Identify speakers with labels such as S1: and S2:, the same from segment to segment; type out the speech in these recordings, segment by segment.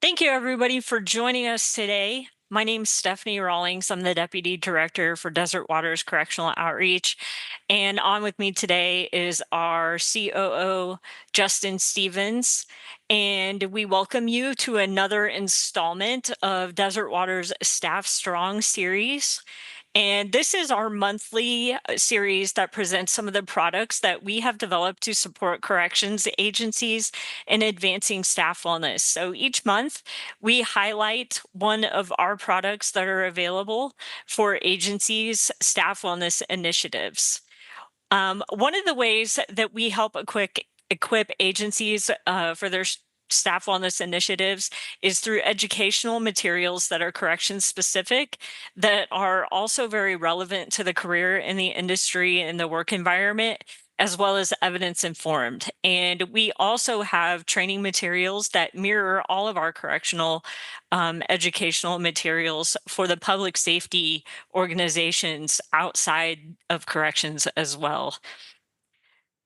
S1: Thank you, everybody, for joining us today. My name is Stephanie Rawlings. I'm the Deputy Director for Desert Waters Correctional Outreach. And on with me today is our COO, Justin Stevens. And we welcome you to another installment of Desert Waters Staff Strong series. And this is our monthly series that presents some of the products that we have developed to support corrections agencies in advancing staff wellness. So each month, we highlight one of our products that are available for agencies' staff wellness initiatives. One of the ways that we help equip agencies for their staff wellness initiatives is through educational materials that are correction specific, that are also very relevant to the career in the industry and the work environment, as well as evidence informed. And we also have training materials that mirror all of our correctional educational materials for the public safety organizations outside of corrections as well.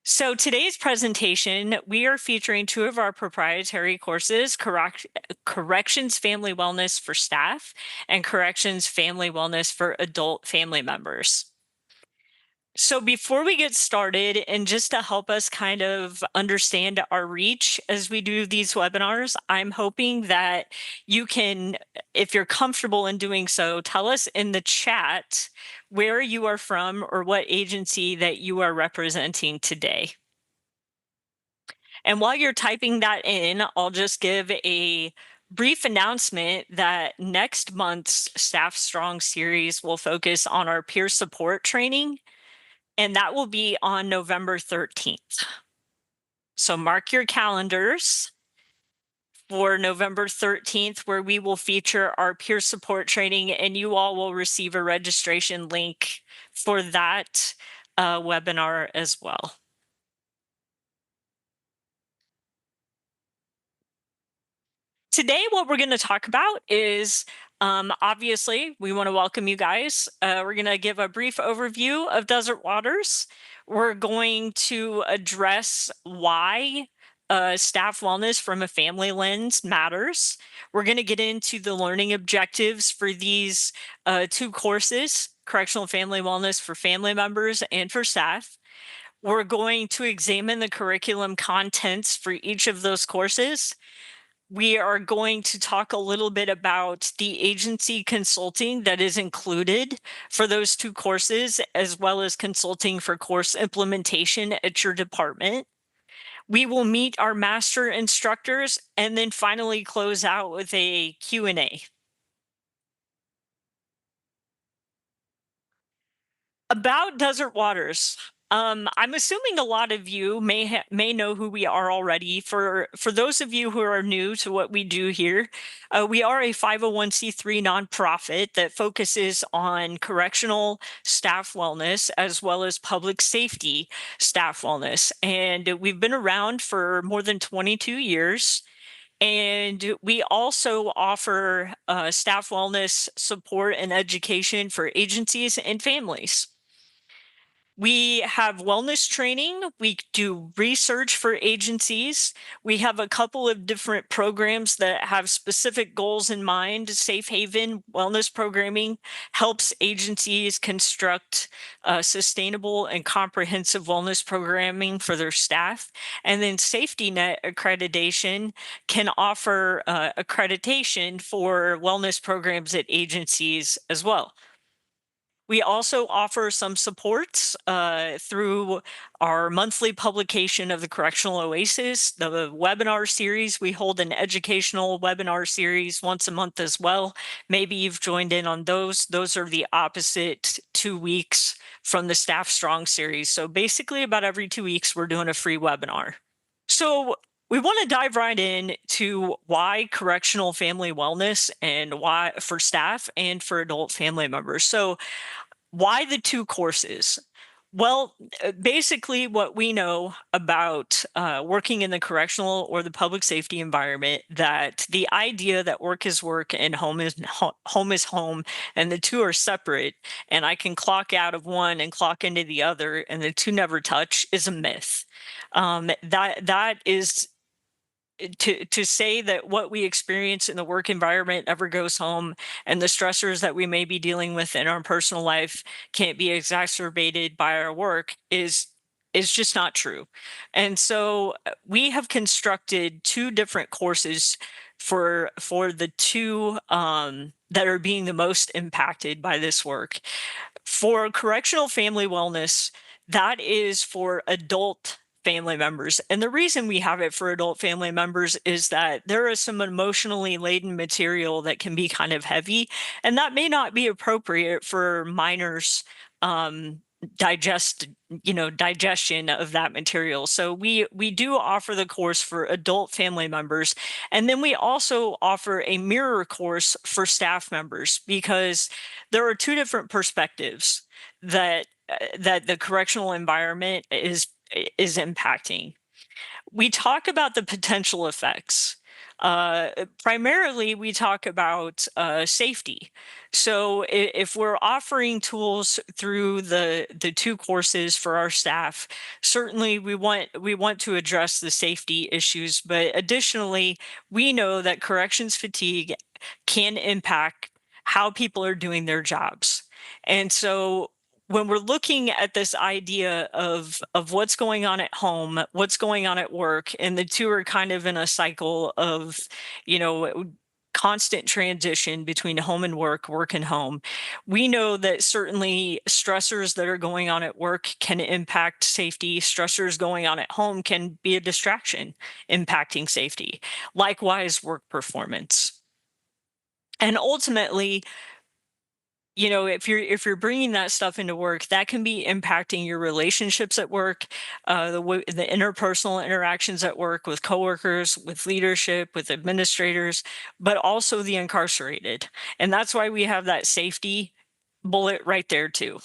S1: So today's presentation, we are featuring two of our proprietary courses, Corrections Family Wellness for Staff and Corrections Family Wellness for Adult Family Members. So before we get started, and just to help us kind of understand our reach as we do these webinars, I'm hoping that you can, if you're comfortable in doing so, tell us in the chat where you are from or what agency that you are representing today. And while you're typing that in, I'll just give a brief announcement that next month's Staff Strong series will focus on our peer support training, and that will be on November 13th. So mark your calendars for November 13th, where we will feature our peer support training, and you all will receive a registration link for that webinar as well. Today, what we're going to talk about is obviously, we want to welcome you guys. We're going to give a brief overview of Desert Waters. We're going to address why staff wellness from a family lens matters. We're going to get into the learning objectives for these two courses, Correctional Family Wellness for family members and for staff. We're going to examine the curriculum contents for each of those courses. We are going to talk a little bit about the agency consulting that is included for those two courses, as well as consulting for course implementation at your department. We will meet our master instructors and then finally close out with a Q&A. About Desert Waters. I'm assuming a lot of you may know who we are already. For those of you who are new to what we do here, we are a 501c3 nonprofit that focuses on correctional staff wellness as well as public safety staff wellness. And we've been around for more than 22 years. And we also offer staff wellness support and education for agencies and families. We have wellness training. We do research for agencies. We have a couple of different programs that have specific goals in mind. Safe Haven Wellness Programming helps agencies construct sustainable and comprehensive wellness programming for their staff. And then Safety Net Accreditation can offer accreditation for wellness programs at agencies as well. We also offer some supports through our monthly publication of the Correctional Oasis, the webinar series. We hold an educational webinar series once a month as well. Maybe you've joined in on those. Those are the opposite 2 weeks from the Staff Strong series. So basically about every 2 weeks, we're doing a free webinar. So we want to dive right in to why correctional family wellness and why for staff and for adult family members. So why the two courses? Well, basically what we know about working in the correctional or the public safety environment, that the idea that work is work and home is home, and the two are separate, and I can clock out of one and clock into the other, and the two never touch, is a myth. That is to say that what we experience in the work environment never goes home, and the stressors that we may be dealing with in our personal life can't be exacerbated by our work is just not true. And so we have constructed two different courses for the two that are being the most impacted by this work. For correctional family wellness, that is for adult family members. And the reason we have it for adult family members is that there is some emotionally laden material that can be kind of heavy, and that may not be appropriate for minors digest digestion of that material. So we do offer the course for adult family members, and then we also offer a mirror course for staff members, because there are two different perspectives that the correctional environment is impacting. We talk about the potential effects. Primarily, we talk about safety. So, if we're offering tools through the two courses for our staff, certainly we want to address the safety issues. But additionally, we know that corrections fatigue can impact how people are doing their jobs, and so when we're looking at this idea of what's going on at home, what's going on at work, and the two are kind of in a cycle of, you know, constant transition between home and work, work and home. We know that certainly stressors that are going on at work can impact safety. Stressors going on at home can be a distraction, impacting safety. Likewise, work performance. And ultimately, if you're bringing that stuff into work, that can be impacting your relationships at work, the interpersonal interactions at work with coworkers, with leadership, with administrators, but also the incarcerated. And that's why we have that safety bullet right there too.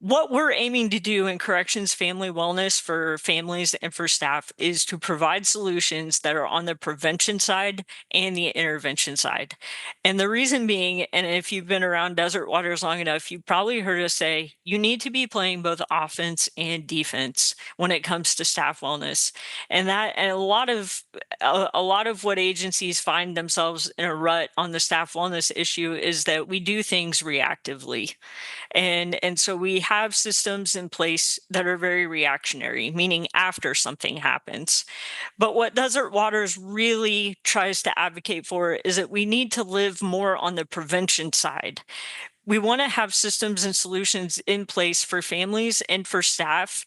S1: What we're aiming to do in corrections family wellness for families and for staff is to provide solutions that are on the prevention side and the intervention side. And the reason being, and if you've been around Desert Waters long enough, you've probably heard us say you need to be playing both offense and defense when it comes to staff wellness. And a lot of what agencies find themselves in a rut on the staff wellness issue is that we do things reactively, and so we have systems in place that are very reactionary, meaning after something happens. But what Desert Waters really tries to advocate for is that we need to live more on the prevention side. We want to have systems and solutions in place for families and for staff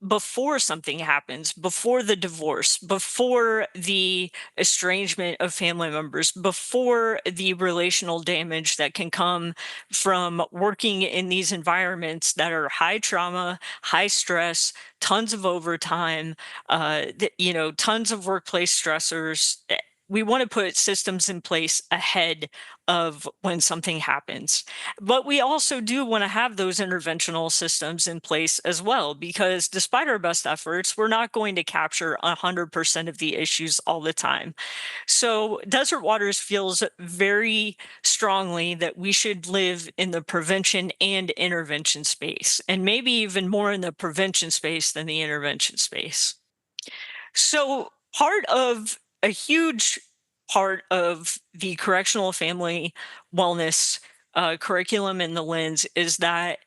S1: before something happens, before the divorce, before the estrangement of family members, before the relational damage that can come from working in these environments that are high trauma, high stress, tons of overtime, tons of workplace stressors. We want to put systems in place ahead of when something happens. But we also do want to have those interventional systems in place as well, because despite our best efforts, we're not going to capture 100% of the issues all the time. So, Desert Waters feels very strongly that we should live in the prevention and intervention space, and maybe even more in the prevention space than the intervention space. So, a huge part of the correctional family wellness curriculum in the lens is that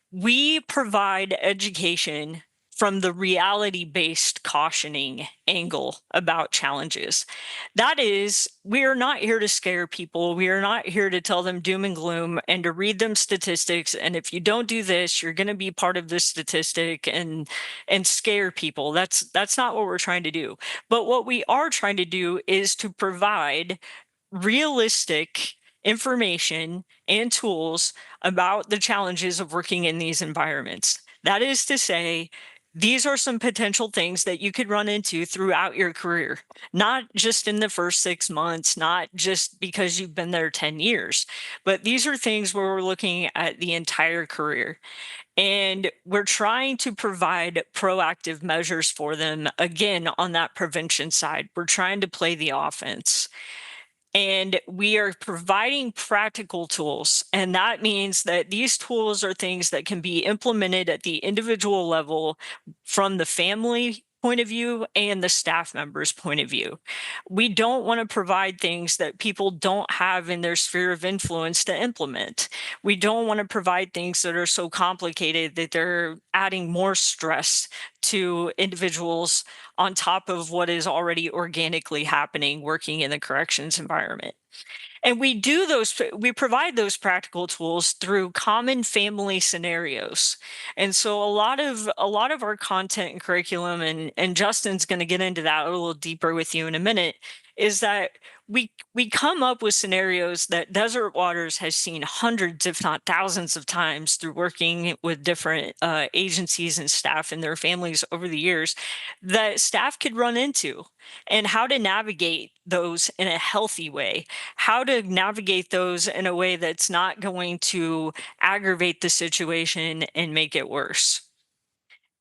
S1: we provide education from the reality based cautioning angle about challenges. That is, we are not here to scare people. We are not here to tell them doom and gloom and to read them statistics. And if you don't do this, you're going to be part of this statistic and scare people. That's not what we're trying to do. But what we are trying to do is to provide realistic information and tools about the challenges of working in these environments. That is to say, these are some potential things that you could run into throughout your career, not just in the first 6 months, not just because you've been there 10 years, but these are things where we're looking at the entire career. And we're trying to provide proactive measures for them, again, on that prevention side. We're trying to play the offense. And we are providing practical tools. And that means that these tools are things that can be implemented at the individual level from the family point of view and the staff member's point of view. We don't want to provide things that people don't have in their sphere of influence to implement. We don't want to provide things that are so complicated that they're adding more stress to individuals on top of what is already organically happening working in the corrections environment. And we provide those practical tools through common family scenarios. And so a lot of our content and curriculum, and Justin's going to get into that a little deeper with you in a minute, is that we come up with scenarios that Desert Waters has seen hundreds, if not thousands of times through working with different agencies and staff and their families over the years, that staff could run into, and how to navigate those in a healthy way, how to navigate those in a way that's not going to aggravate the situation and make it worse.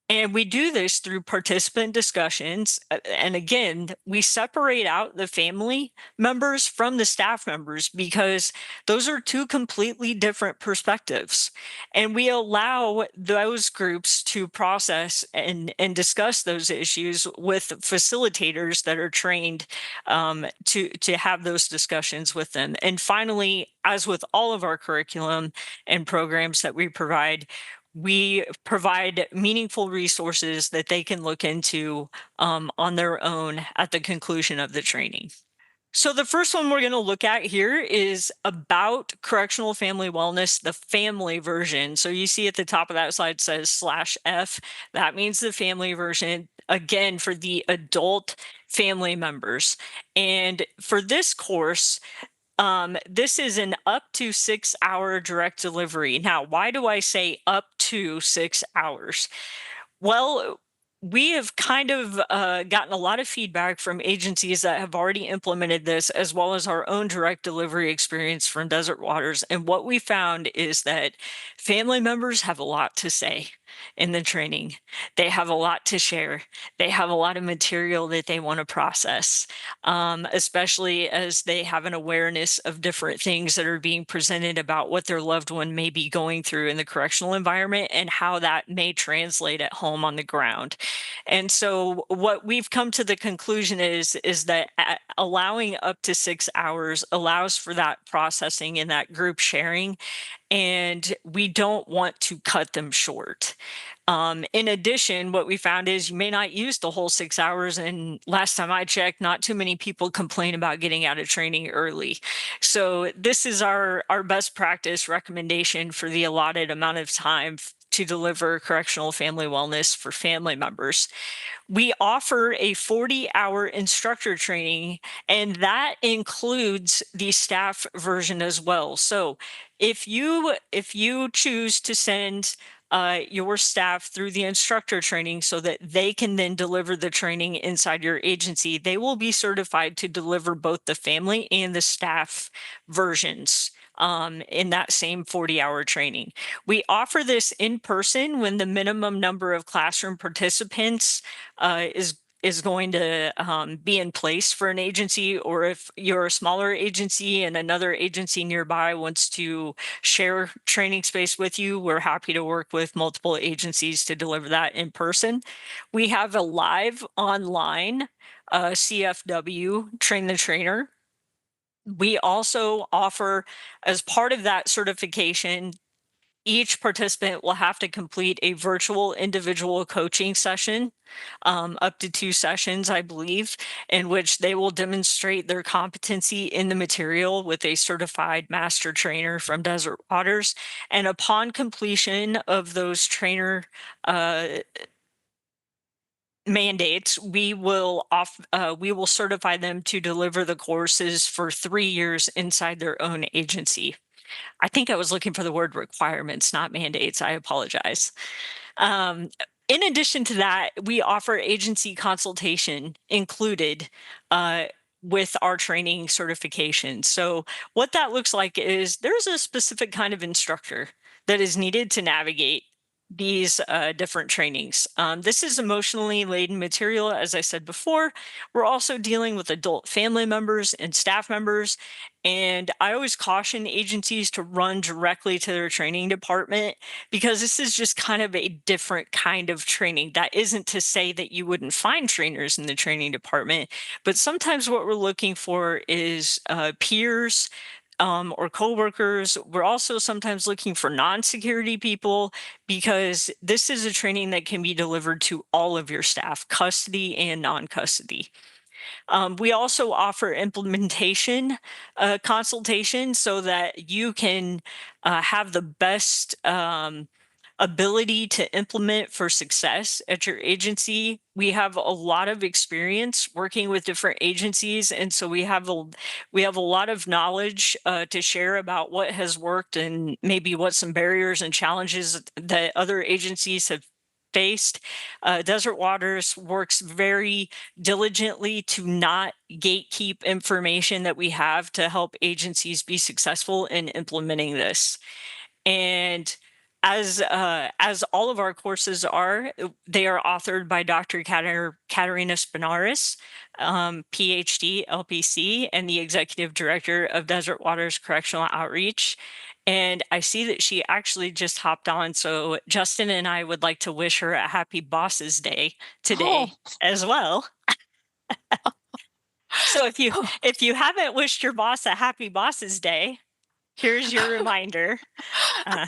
S1: And we do this through participant discussions. And again, we separate out the family members from the staff members because those are two completely different perspectives. And we allow those groups to process and discuss those issues with facilitators that are trained to have those discussions with them. And finally, as with all of our curriculum and programs that we provide meaningful resources that they can look into on their own at the conclusion of the training. So, the first one we're going to look at here is about correctional family wellness, the family version. So, you see at the top of that slide says /F. That means the family version, again, for the adult family members. And for this course, this is an up to 6 hour direct delivery. Now, why do I say up to 6 hours? Well, we have kind of gotten a lot of feedback from agencies that have already implemented this, as well as our own direct delivery experience from Desert Waters. And what we found is that family members have a lot to say in the training. They have a lot to share. They have a lot of material that they want to process, especially as they have an awareness of different things that are being presented about what their loved one may be going through in the correctional environment and how that may translate at home on the ground. And so what we've come to the conclusion is that allowing up to 6 hours allows for that processing and that group sharing, and we don't want to cut them short. In addition, what we found is you may not use the whole 6 hours. And last time I checked, not too many people complain about getting out of training early. So this is our best practice recommendation for the allotted amount of time to deliver correctional family wellness for family members. We offer a 40-hour instructor training, and that includes the staff version as well. So if you choose to send your staff through the instructor training so that they can then deliver the training inside your agency, they will be certified to deliver both the family and the staff versions in that same 40-hour training. We offer this in person when the minimum number of classroom participants is going to be in place for an agency, or if you're a smaller agency and another agency nearby wants to share training space with you, we're happy to work with multiple agencies to deliver that in person. We have a live online CFW, Train the Trainer. We also offer, as part of that certification, each participant will have to complete a virtual individual coaching session, up to 2 sessions, I believe, in which they will demonstrate their competency in the material with a certified master trainer from Desert Waters. And upon completion of those trainer mandates, we will certify them to deliver the courses for 3 years inside their own agency. I think I was looking for the word requirements, not mandates. I apologize. Um, in addition to that, we offer agency consultation included with our training certification. So, what that looks like is there's a specific kind of instructor that is needed to navigate these different trainings. This is emotionally laden material, as I said before. We're also dealing with adult family members and staff members. And I always caution agencies to run directly to their training department because this is just kind of a different kind of training. That isn't to say that you wouldn't find trainers in the training department, but sometimes what we're looking for is peers or coworkers. We're also sometimes looking for non-security people because this is a training that can be delivered to all of your staff, custody and non-custody. We also offer implementation consultation so that you can have the best ability to implement for success at your agency. We have a lot of experience working with different agencies, and so we have a lot of knowledge to share about what has worked and maybe what some barriers and challenges that other agencies have faced. Desert Waters works very diligently to not gatekeep information that we have to help agencies be successful in implementing this. And as all of our courses are, they are authored by Dr. Katerina Spinaris, PhD, LPC, and the executive director of Desert Waters Correctional Outreach. And I see that she actually just hopped on. So Justin and I would like to wish her a happy Bosses Day
S2: Oh,
S1: today as well. So if you haven't wished your boss a happy Bosses Day, here's your reminder. Uh,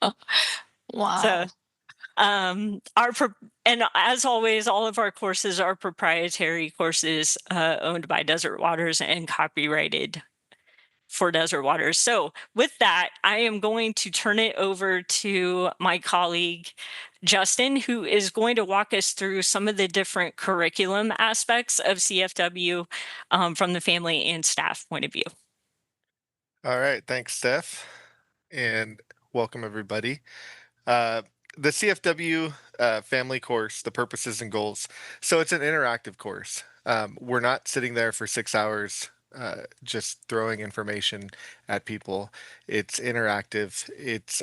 S1: so
S2: wow.
S1: our and as always, all of our courses are proprietary courses owned by Desert Waters and copyrighted for Desert Waters. So with that, I am going to turn it over to my colleague Justin, who is going to walk us through some of the different curriculum aspects of CFW from the family and staff point of view.
S3: All right, thanks, Steph, and welcome everybody. Uh, the CFW family course, the purposes and goals. So it's an interactive course. We're not sitting there for 6 hours just throwing information at people. It's interactive. It's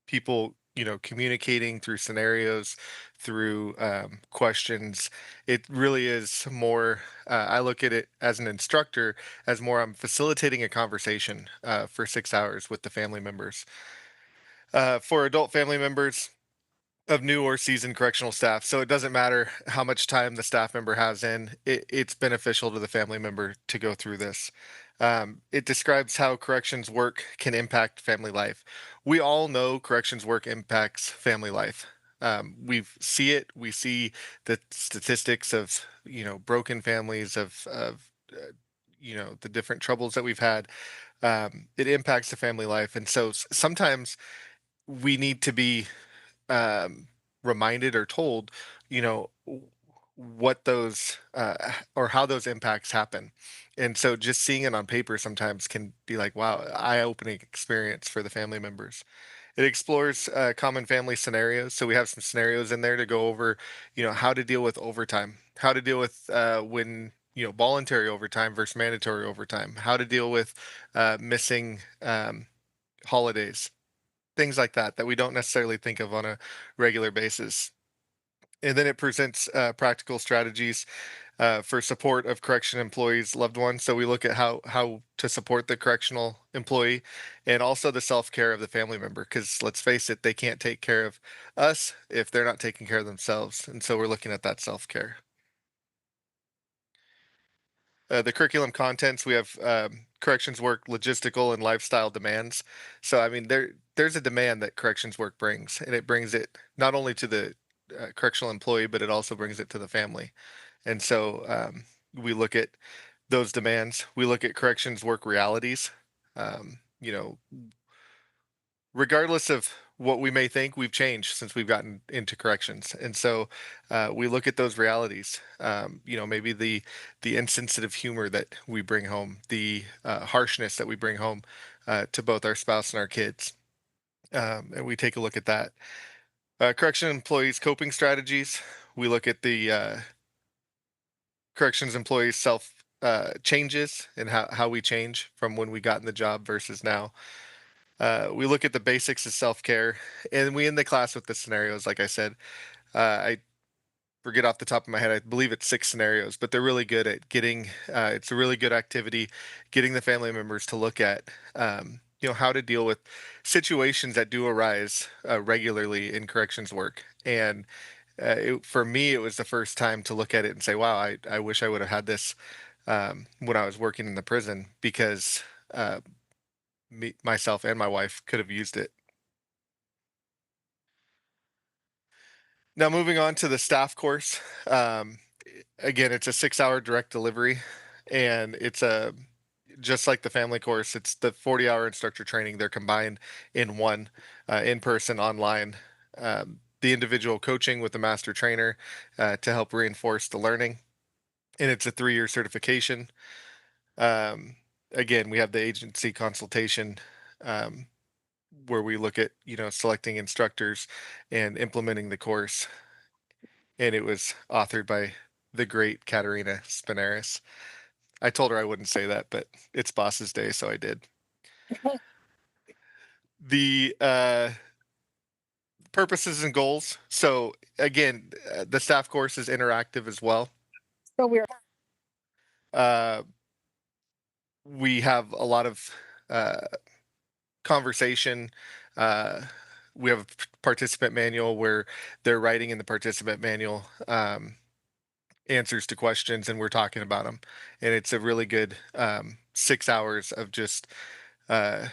S3: people, communicating through scenarios, through questions. It really is more. I look at it as an instructor as more. I'm facilitating a conversation for 6 hours with the family members. For adult family members of new or seasoned correctional staff. So it doesn't matter how much time the staff member has in, it's beneficial to the family member to go through this. It describes how corrections work can impact family life. We all know corrections work impacts family life. We see it. We see the statistics of broken families of the different troubles that we've had. It impacts the family life, and so sometimes we need to be um, reminded or told, what those or how those impacts happen. And so just seeing it on paper sometimes can be like, wow, eye-opening experience for the family members. It explores common family scenarios. So we have some scenarios in there to go over, how to deal with overtime, how to deal with when, voluntary overtime versus mandatory overtime, how to deal with missing holidays, things like that we don't necessarily think of on a regular basis. And then it presents practical strategies for support of correction employees' loved ones. So we look at how to support the correctional employee, and also the self care of the family member. Because let's face it, they can't take care of us if they're not taking care of themselves. And so we're looking at that self care. The curriculum contents, we have corrections work logistical and lifestyle demands. So I mean there's a demand that corrections work brings, and it brings it not only to the correctional employee, but it also brings it to the family. And so we look at those demands. We look at corrections work realities. Um, you know, Regardless of what we may think, we've changed since we've gotten into corrections, and so we look at those realities. Maybe the insensitive humor that we bring home, the harshness that we bring home to both our spouse and our kids, and we take a look at that. Correction employees' coping strategies. We look at the corrections employees' self changes and how we change from when we got in the job versus now. We look at the basics of self-care, and we end the class with the scenarios. Like I said, I forget off the top of my head. I believe it's 6 scenarios, but they're really good at getting. It's a really good activity, getting the family members to look at, how to deal with situations that do arise regularly in corrections work. And for me, it was the first time to look at it and say, "Wow, I wish I would have had this when I was working in the prison because myself and my wife could have used it." Now, moving on to the staff course. Again, it's a 6-hour direct delivery, and it's a just like the family course. It's the 40-hour instructor training. They're combined in one, in person, online. The individual coaching with the master trainer to help reinforce the learning, and it's a 3-year certification. Um, Again, we have the agency consultation, um, where we look at selecting instructors and implementing the course, and it was authored by the great Katerina Spinaris. I told her I wouldn't say that, but it's boss's day, so I did. The purposes and goals. So again, the staff course is interactive as well.
S1: So we're
S3: Uh, we have a lot of uh, conversation. Uh, we have a participant manual where they're writing in the participant manual answers to questions, and we're talking about them. And it's a really good 6 hours of just uh,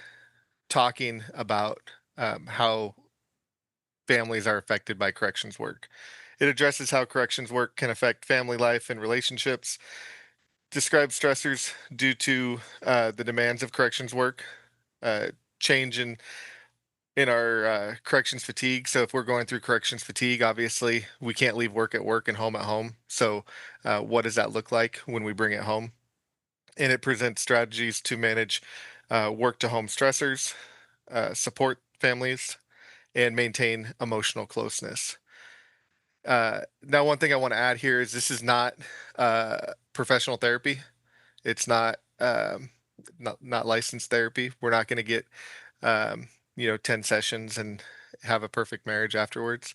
S3: talking about how families are affected by corrections work. It addresses how corrections work can affect family life and relationships, describes stressors due to the demands of corrections work, uh, change in our corrections fatigue. So if we're going through corrections fatigue, obviously we can't leave work at work and home at home. So what does that look like when we bring it home? And it presents strategies to manage work to home stressors, support families, and maintain emotional closeness. Now, one thing I want to add here is this is not professional therapy. It's not licensed therapy. We're not going to get 10 sessions and have a perfect marriage afterwards.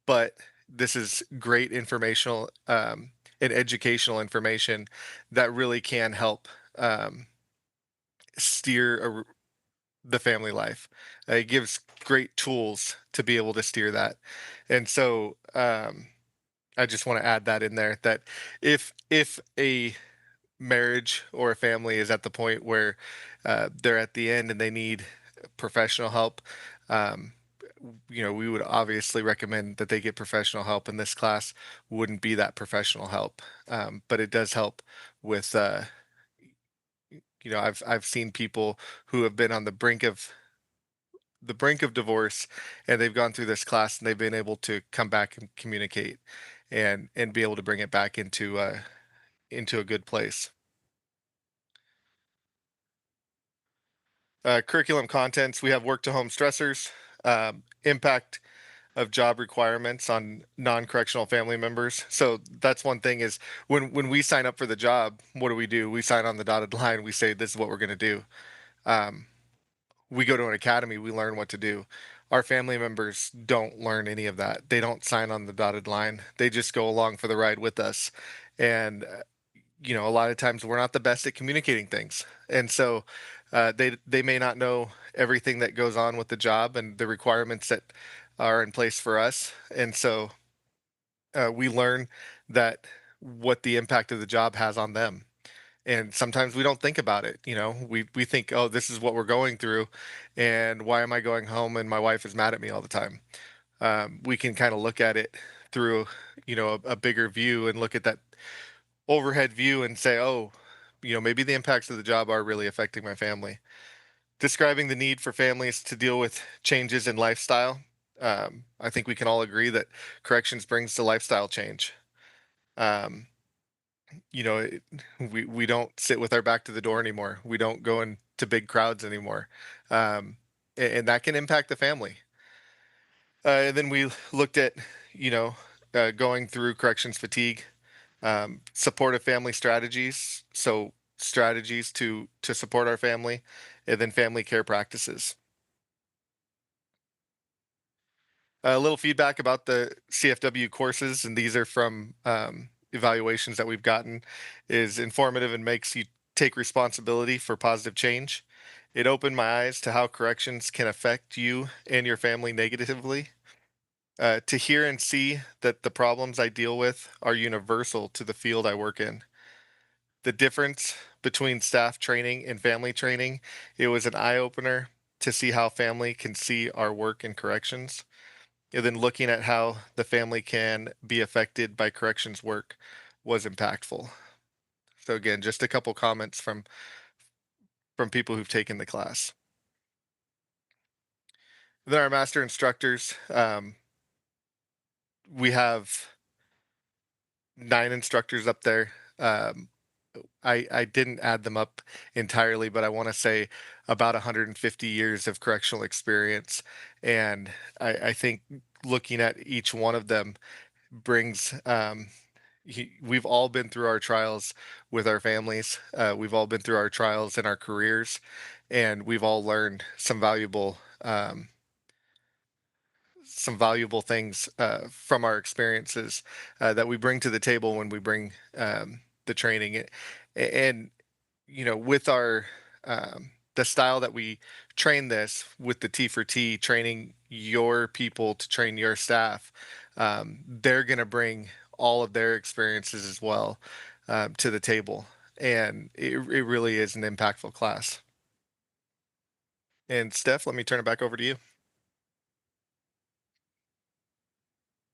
S3: But this is great informational and educational information that really can help steer the family life. It gives great tools to be able to steer that. And so I just want to add that in there that if a marriage or a family is at the point where they're at the end and they need professional help, um, we would obviously recommend that they get professional help. And this class wouldn't be that professional help, but it does help with. I've seen people who have been on the brink of divorce, and they've gone through this class and they've been able to come back and communicate and be able to bring it back into a good place. Curriculum contents, we have work to home stressors, impact of job requirements on non-correctional family members. So that's one thing is when we sign up for the job, what do? We sign on the dotted line. We say this is what we're going to do. Um, we go to an academy, we learn what to do. Our family members don't learn any of that. They don't sign on the dotted line. They just go along for the ride with us. And a lot of times we're not the best at communicating things. And so they may not know everything that goes on with the job and the requirements that are in place for us. And so we learn that what the impact of the job has on them, and sometimes we don't think about it. We think, oh, this is what we're going through, and why am I going home and my wife is mad at me all the time? We can kind of look at it through a bigger view and look at that overhead view and say, oh, maybe the impacts of the job are really affecting my family. Describing the need for families to deal with changes in lifestyle. I think we can all agree that corrections brings to lifestyle change. um, we don't sit with our back to the door anymore. We don't go into big crowds anymore, and that can impact the family. And then we looked at you know going through corrections fatigue, supportive family strategies, so strategies to support our family, and then family care practices. A little feedback about the CFW courses, and these are from evaluations that we've gotten, is informative and makes you take responsibility for positive change. It opened my eyes to how corrections can affect you and your family negatively. To hear and see that the problems I deal with are universal to the field I work in. The difference between staff training and family training, it was an eye opener to see how family can see our work in corrections, and then looking at how the family can be affected by corrections work was impactful. So again, just a couple comments from people who've taken the class. Then our master instructors, we have 9 instructors up there. Um, I didn't add them up entirely, but I want to say about 150 years of correctional experience, and I think looking at each one of them brings we've all been through our trials with our families. We've all been through our trials in our careers, and we've all learned some valuable things from our experiences that we bring to the table when we bring the training. And with our the style that we train this with the T for T, training your people to train your staff, they're going to bring all of their experiences as well to the table. And it really is an impactful class. And Steph, let me turn it back over to you.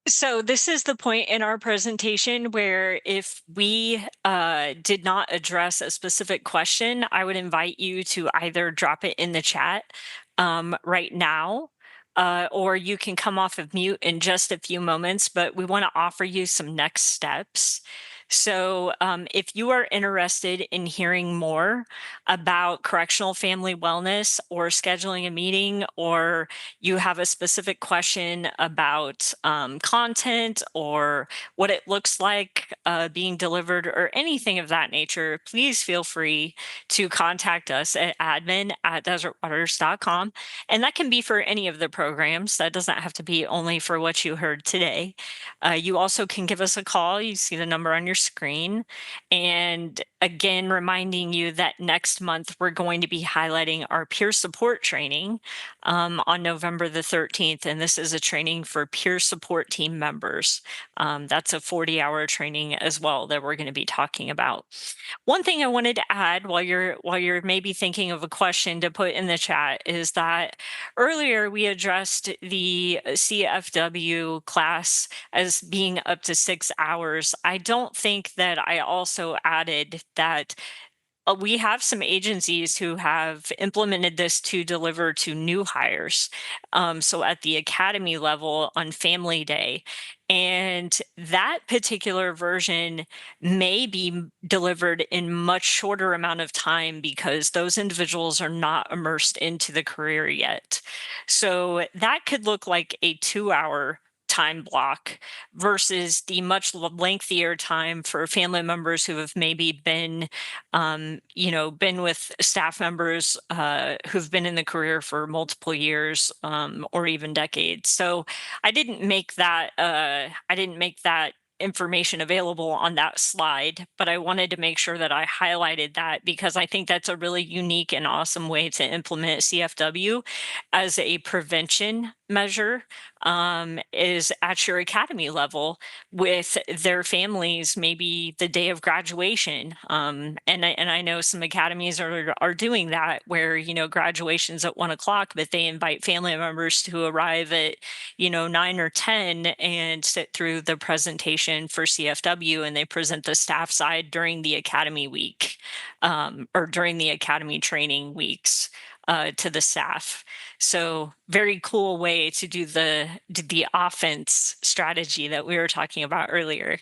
S1: So this is the point in our presentation where if we did not address a specific question, I would invite you to either drop it in the chat right now, or you can come off of mute in just a few moments, but we want to offer you some next steps. So if you are interested in hearing more about correctional family wellness or scheduling a meeting, or you have a specific question about content or what it looks like being delivered or anything of that nature, please feel free to contact us at admin@desertwaters.com. And that can be for any of the programs. That doesn't have to be only for what you heard today. You also can give us a call. You see the number on your screen. And again, reminding you that next month we're going to be highlighting our peer support training on November the 13th. And this is a training for peer support team members. That's a 40-hour training as well that we're going to be talking about. One thing I wanted to add while you're maybe thinking of a question to put in the chat is that earlier we addressed the CFW class as being up to 6 hours. I don't think that I also added that we have some agencies who have implemented this to deliver to new hires. So at the academy level on Family Day. And that particular version may be delivered in much shorter amount of time because those individuals are not immersed into the career yet. So that could look like a 2 hour time block versus the much lengthier time for family members who have maybe been with staff members who've been in the career for multiple years or even decades. So I didn't make that information available on that slide, but I wanted to make sure that I highlighted that because I think that's a really unique and awesome way to implement CFW as a prevention measure is at your academy level with their families maybe the day of graduation. And I know some academies are doing that where graduation's at 1 o'clock, but they invite family members to arrive at 9 or 10 and sit through the presentation for CFW, and they present the staff side during the academy week or during the academy training weeks to the staff. So very cool way to do the offense strategy that we were talking about earlier.